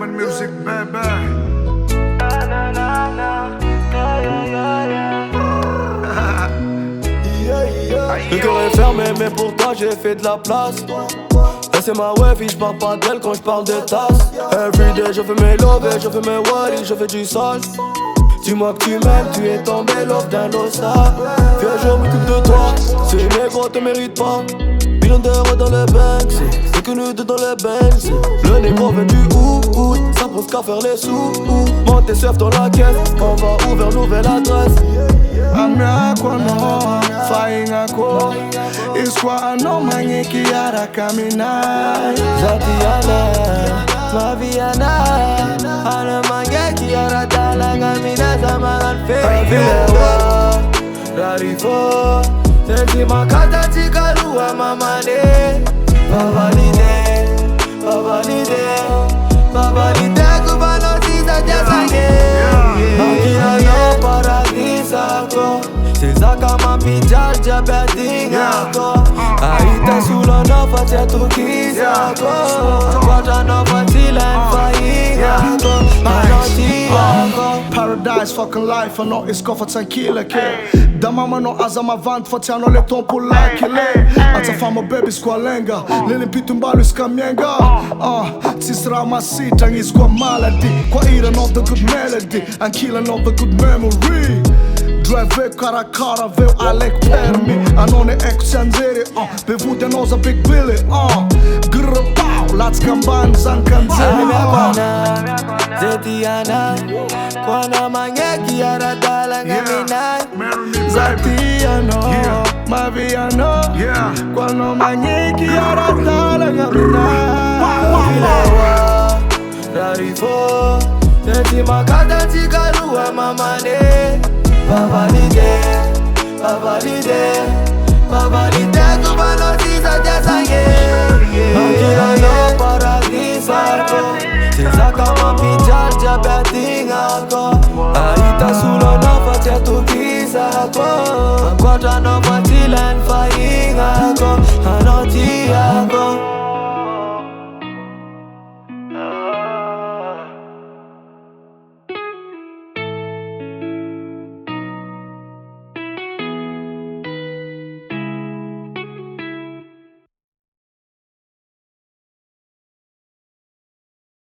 Diamond Music, baby. Le cœur est fermé mais pour toi j'ai fait de la place. Et c'est ma wifey, j'parle pas d'elle quand j'parle des tasses. Everyday je fais mes love et je fais mes wallis, je fais du sale. Dis-moi que tu m'aimes, tu es tombé love d'un losa. Viens je m'occupe de toi, ces négros te méritent pas. Millions d'euros dans les banks, c'est que nous deux dans les banks. Le négro vient du ou, ça prouve qu'à faire les sous. Montez surf dans la caisse, on va ouvrir nouvelle adresse. Amia kwa no, fainga ko Iskwa ano manyiki yara kamina Zatiana, Maviana Ana manyiki yara talanga mina zamaran Vilewa, Rarifo Senti makata tikaluwa mamane Babalide, babalide Babalide kubano sisa jasage Makiano Paradisako Sizaka mapijal jabetingako Aita sulo no fatia tukizako Kwata no fatila nfaingako Manotiako Paradise fucking life, I know it's for tranquille, okay. Damama no azama vant, fatiano le ton pour la kile. Ata fama baby skwa lenga, lele pitumbalu ska mienga. Tisra masita ngizkwa malady. Kwa ira not the good melody, and killer not the good memory. Drive karakara veu alek permi. Anone ek chanzere, bevude noza big billy. Grrr pow, lats kamban zankanzeri. Zetiana, kwana manyeki yara talanga mina Zatiano, Maviano, kwana manyeki yara talanga mina Vilewa, Rarifo Senti makata tikaluwa mamane Babalide, babalide Babalide kubano sisa jasage Makilano Paradisako Sizaka mapijal jabetingako Aita sulo no fatia tukizako Kwata no fatia